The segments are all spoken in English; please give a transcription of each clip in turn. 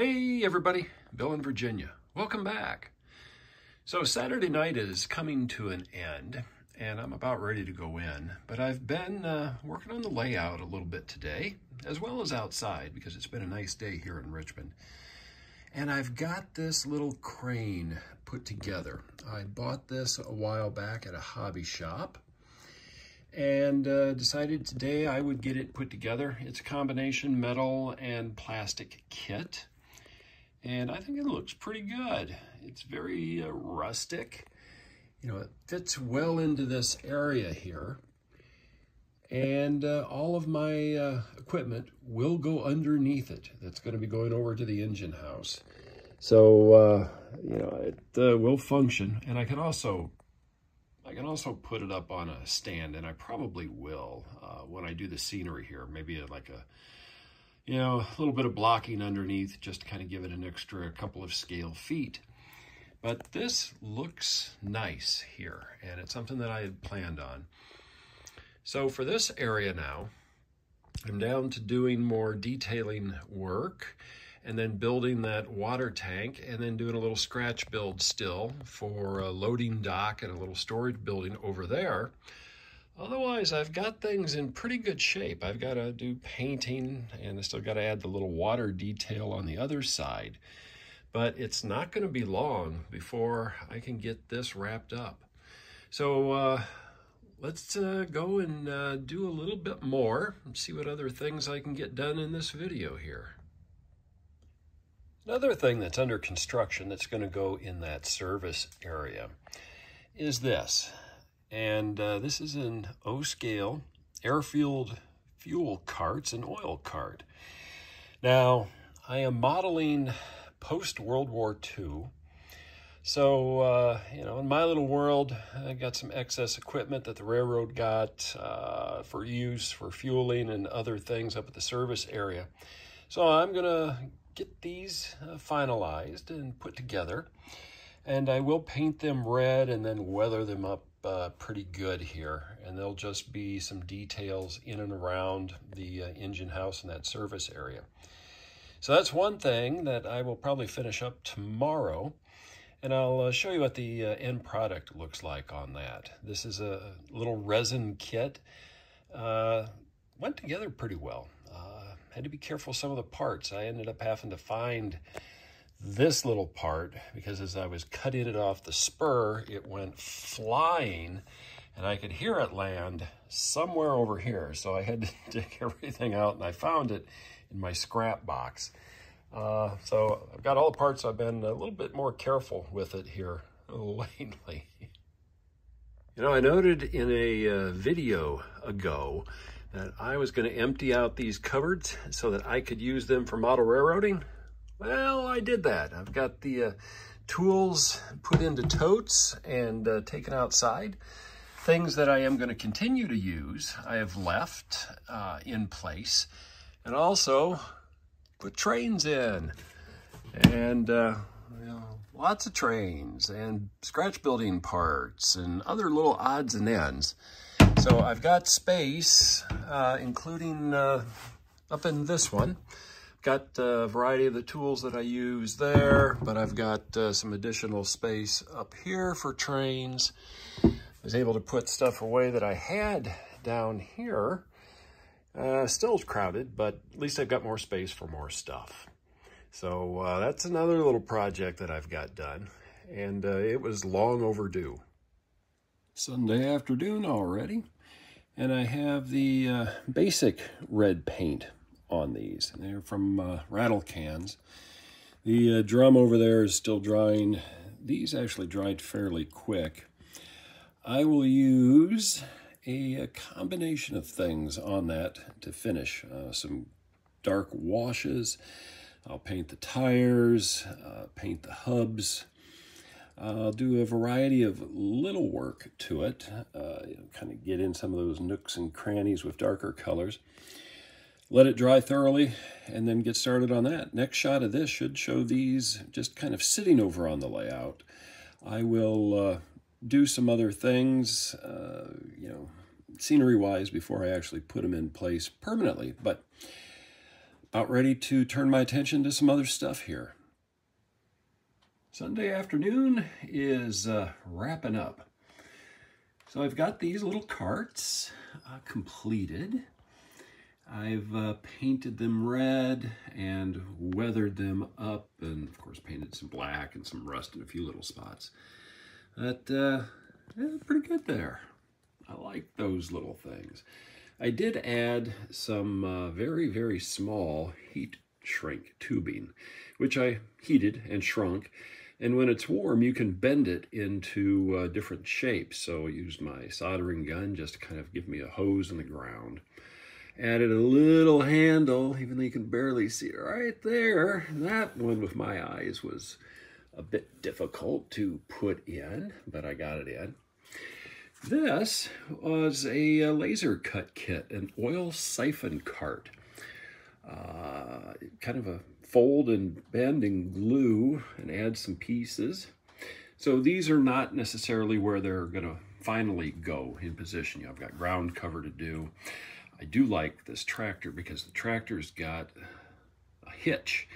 Hey everybody, Bill in Virginia. Welcome back. So Saturday night is coming to an end and I'm about ready to go in, but I've been working on the layout a little bit today, as well as outside because it's been a nice day here in Richmond. And I've got this little crane put together. I bought this a while back at a hobby shop and decided today I would get it put together. It's a combination metal and plastic kit. And I think it looks pretty good. It's very rustic. You know, it fits well into this area here. And all of my equipment will go underneath it. That's going to be going over to the engine house. So, you know, it will function. And I can also put it up on a stand, and I probably will when I do the scenery here. Maybe like a little bit of blocking underneath just to kind of give it an extra couple of scale feet. But this looks nice here, and it's something that I had planned on. So for this area now, I'm down to doing more detailing work and then building that water tank and then doing a little scratch build still for a loading dock and a little storage building over there. Otherwise, I've got things in pretty good shape. I've got to do painting, and I still got to add the little water detail on the other side. But it's not going to be long before I can get this wrapped up. So let's go and do a little bit more and see what other things I can get done in this video here. Another thing that's under construction that's going to go in that service area is this. And this is an O-scale air-fueled fuel carts and oil cart. Now, I am modeling post-World War II. So, you know, in my little world, I got some excess equipment that the railroad got for use, for fueling and other things up at the service area. So I'm going to get these finalized and put together. And I will paint them red and then weather them up pretty good here, and there'll just be some details in and around the engine house and that service area. So that's one thing that I will probably finish up tomorrow, and I'll show you what the end product looks like on that. This is a little resin kit. Went together pretty well. Had to be careful with some of the parts. I ended up having to find this little part because as I was cutting it off the spur, it went flying and I could hear it land somewhere over here. So I had to dig everything out, and I found it in my scrap box. So I've got all the parts. I've been a little bit more careful with it here lately. You know, I noted in a video ago that I was going to empty out these cupboards so that I could use them for model railroading. Well, I did that. I've got the tools put into totes and taken outside. Things that I am going to continue to use, I have left in place. And also put trains in. And, you know, lots of trains and scratch building parts and other little odds and ends. So I've got space, including up in this one. Got a variety of the tools that I use there, but I've got some additional space up here for trains. I was able to put stuff away that I had down here. Still crowded, but at least I've got more space for more stuff. So that's another little project that I've got done, and it was long overdue. Sunday afternoon already, and I have the basic red paint on these. They're from rattle cans. The drum over there is still drying. These actually dried fairly quick. I will use a combination of things on that to finish. Some dark washes. I'll paint the tires, paint the hubs. I'll do a variety of little work to it, kind of get in some of those nooks and crannies with darker colors. Let it dry thoroughly, and then get started on that. Next shot of this should show these just kind of sitting over on the layout. I will do some other things, you know, scenery-wise before I actually put them in place permanently. But about ready to turn my attention to some other stuff here. Sunday afternoon is wrapping up. So I've got these little carts completed. I've painted them red and weathered them up, and of course painted some black and some rust in a few little spots. But yeah, pretty good there. I like those little things. I did add some very, very small heat shrink tubing, which I heated and shrunk. And when it's warm, you can bend it into different shapes. So I used my soldering gun just to kind of give me a hose in the ground. Added a little handle, even though you can barely see it right there. That one with my eyes was a bit difficult to put in, but I got it in. This was a laser cut kit, an oil siphon cart. Kind of a fold and bend and glue and add some pieces. So these are not necessarily where they're gonna finally go in position. I've got ground cover to do. I do like this tractor because the tractor's got a hitch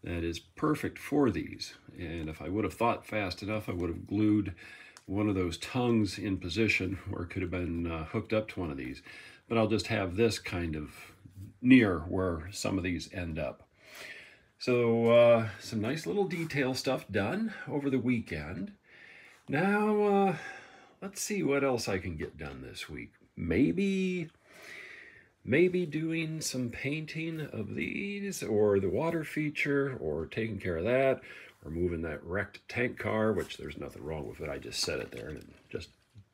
that is perfect for these. And if I would have thought fast enough, I would have glued one of those tongues in position where it could have been hooked up to one of these. But I'll just have this kind of near where some of these end up. So some nice little detail stuff done over the weekend. Now, let's see what else I can get done this week. Maybe doing some painting of these, or the water feature, or taking care of that, or moving that wrecked tank car, which there's nothing wrong with it. I just set it there and it just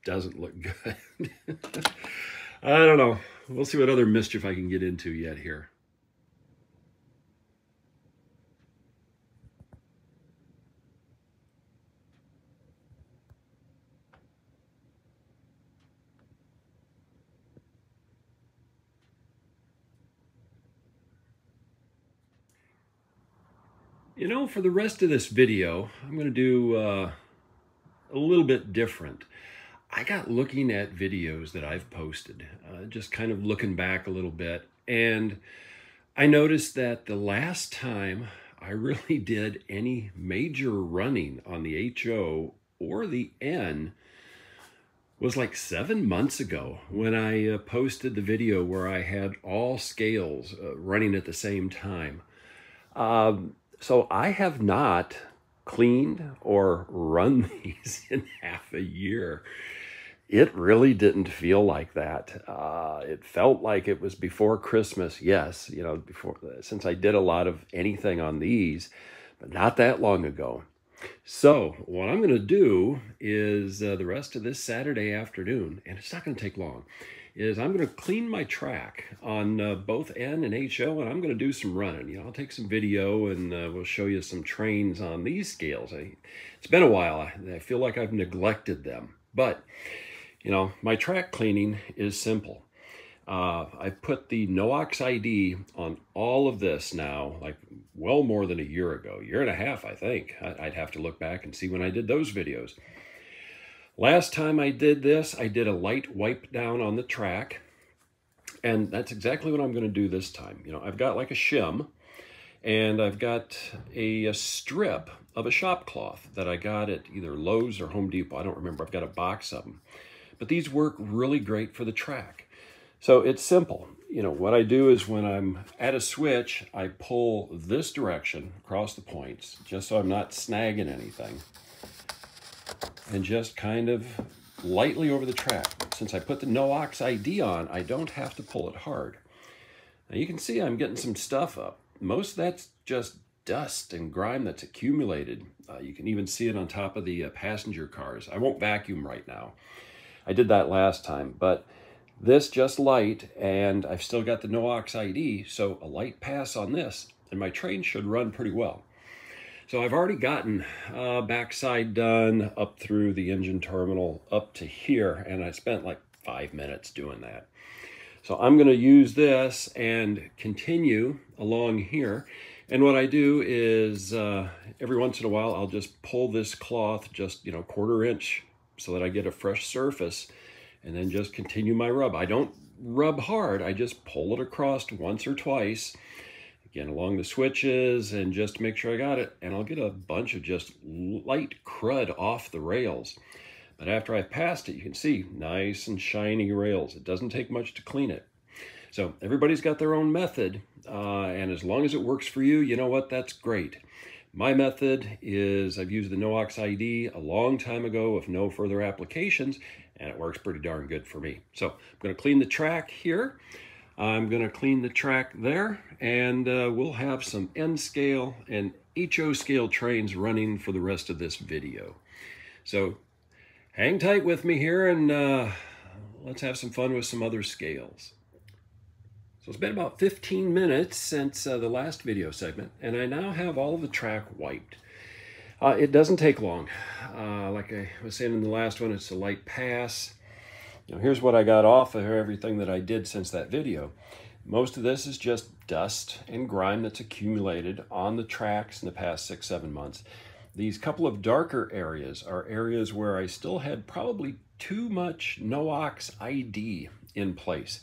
doesn't look good. I don't know. We'll see what other mischief I can get into yet here. You know, for the rest of this video, I'm going to do a little bit different. I got looking at videos that I've posted, just kind of looking back a little bit, and I noticed that the last time I really did any major running on the HO or the N was like 7 months ago when I posted the video where I had all scales running at the same time. So I have not cleaned or run these in half a year. It really didn't feel like that. It felt like it was before Christmas. Yes, you know, since I did a lot of anything on these, but not that long ago. So what I'm going to do is the rest of this Saturday afternoon, and it's not going to take long, is I'm going to clean my track on both N and HO, and I'm going to do some running. You know, I'll take some video and we'll show you some trains on these scales. It's been a while. I feel like I've neglected them. But, you know, my track cleaning is simple. I put the NOx ID on all of this now, like well more than a year ago. Year and a half, I think. I'd have to look back and see when I did those videos. Last time I did this, I did a light wipe down on the track, and that's exactly what I'm going to do this time. You know, I've got like a shim, and I've got a strip of a shop cloth that I got at either Lowe's or Home Depot. I don't remember. I've got a box of them. But these work really great for the track. So it's simple. You know, what I do is when I'm at a switch, I pull this direction across the points, just so I'm not snagging anything. And just kind of lightly over the track. Since I put the NOx ID on, I don't have to pull it hard. Now you can see I'm getting some stuff up. Most of that's just dust and grime that's accumulated. You can even see it on top of the passenger cars. I won't vacuum right now. I did that last time, but this just light, and I've still got the NOx ID, so a light pass on this, and my train should run pretty well. So I've already gotten backside done up through the engine terminal up to here, and I spent like 5 minutes doing that. So I'm going to use this and continue along here. And what I do is every once in a while, I'll just pull this cloth just, you know, 1/4 inch so that I get a fresh surface, and then just continue my rub. I don't rub hard. I just pull it across once or twice. again, along the switches, and just to make sure I got it. And I'll get a bunch of just light crud off the rails. But after I've passed it, you can see nice and shiny rails. It doesn't take much to clean it. So everybody's got their own method, and as long as it works for you, you know what, that's great. My method is I've used the No-Ox ID a long time ago with no further applications, and it works pretty darn good for me. So I'm going to clean the track here. I'm going to clean the track there, and we'll have some N scale and HO scale trains running for the rest of this video. So hang tight with me here, and let's have some fun with some other scales. So it's been about 15 minutes since the last video segment, and I now have all of the track wiped. It doesn't take long. Like I was saying in the last one, it's a light pass. Here's what I got off of everything that I did since that video. Most of this is just dust and grime that's accumulated on the tracks in the past 6-7 months. These couple of darker areas are areas where I still had probably too much No-Ox ID in place.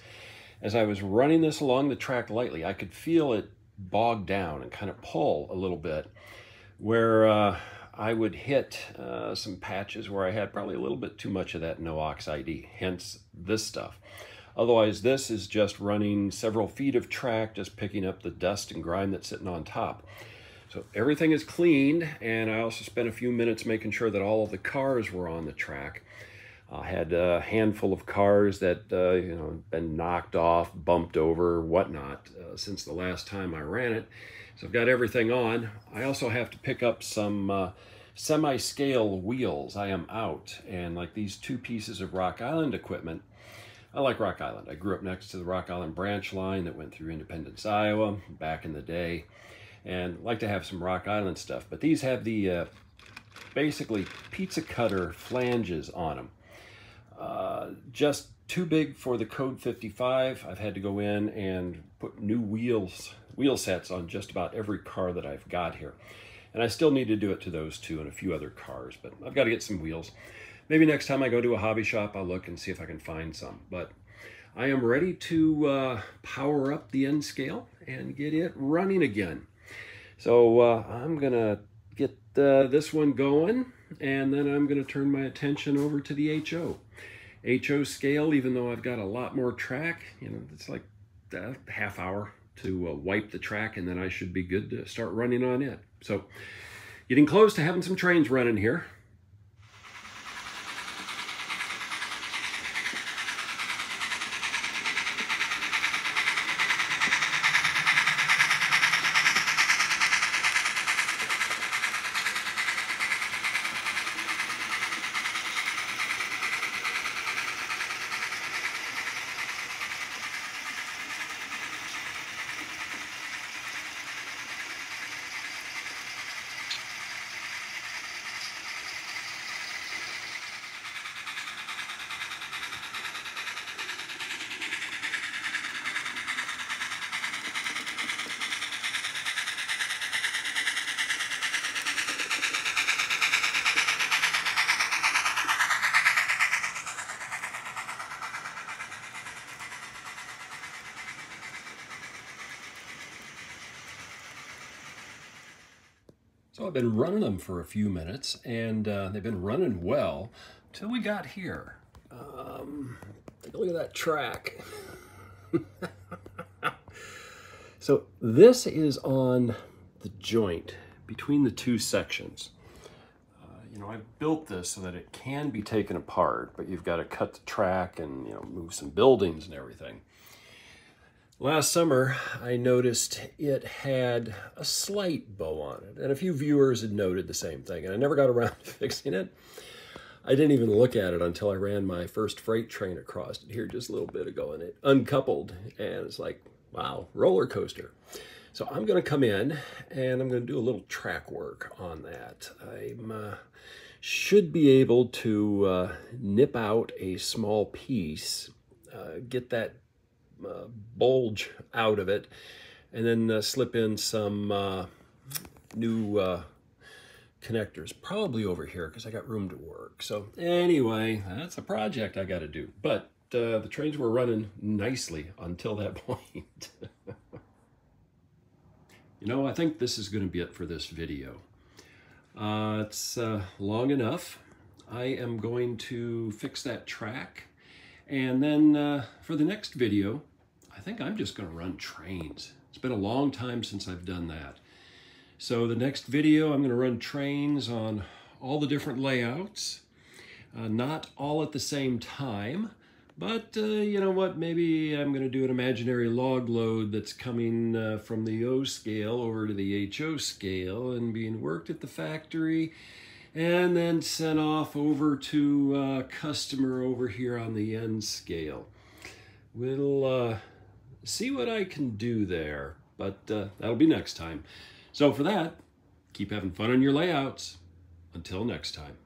As I was running this along the track lightly, I could feel it bog down and kind of pull a little bit, where I would hit some patches where I had probably a little bit too much of that No-Ox ID, hence this stuff. Otherwise, this is just running several feet of track, just picking up the dust and grime that's sitting on top. So everything is cleaned, and I also spent a few minutes making sure that all of the cars were on the track. I had a handful of cars that been knocked off, bumped over, whatnot since the last time I ran it. So I've got everything on. I also have to pick up some semi-scale wheels. I am out, and like these 2 pieces of Rock Island equipment. I like Rock Island. I grew up next to the Rock Island branch line that went through Independence, Iowa back in the day, and like to have some Rock Island stuff. But these have the basically pizza cutter flanges on them. Just too big for the Code 55. I've had to go in and put new wheel sets on just about every car that I've got here. And I still need to do it to those 2 and a few other cars, but I've got to get some wheels. Maybe next time I go to a hobby shop, I'll look and see if I can find some. But I am ready to power up the N scale and get it running again. So I'm going to get this one going, and then I'm going to turn my attention over to the HO. HO scale, even though I've got a lot more track, it's like a half hour to wipe the track, and then I should be good to start running on it. So getting close to having some trains running here. So I've been running them for a few minutes, and they've been running well till we got here. Take a look at that track. So this is on the joint between the 2 sections. I built this so that it can be taken apart, but you've got to cut the track and move some buildings and everything. Last summer, I noticed it had a slight bow on it, and a few viewers had noted the same thing, and I never got around to fixing it. I didn't even look at it until I ran my first freight train across it here just a little bit ago, and it uncoupled, and it's like, wow, roller coaster. So I'm going to come in, and I'm going to do a little track work on that. I should be able to nip out a small piece, get that bulge out of it, and then slip in some new connectors, probably over here because I got room to work. So anyway, that's a project I got to do, but the trains were running nicely until that point. You know, I think this is going to be it for this video. It's long enough. I am going to fix that track. And then for the next video, I think I'm just going to run trains. It's been a long time since I've done that. So the next video, I'm going to run trains on all the different layouts. Not all at the same time, but you know what? Maybe I'm going to do an imaginary log load that's coming from the O scale over to the HO scale and being worked at the factory and then sent off over to a customer over here on the N scale. We'll see what I can do there, but that'll be next time. So for that, keep having fun on your layouts. Until next time.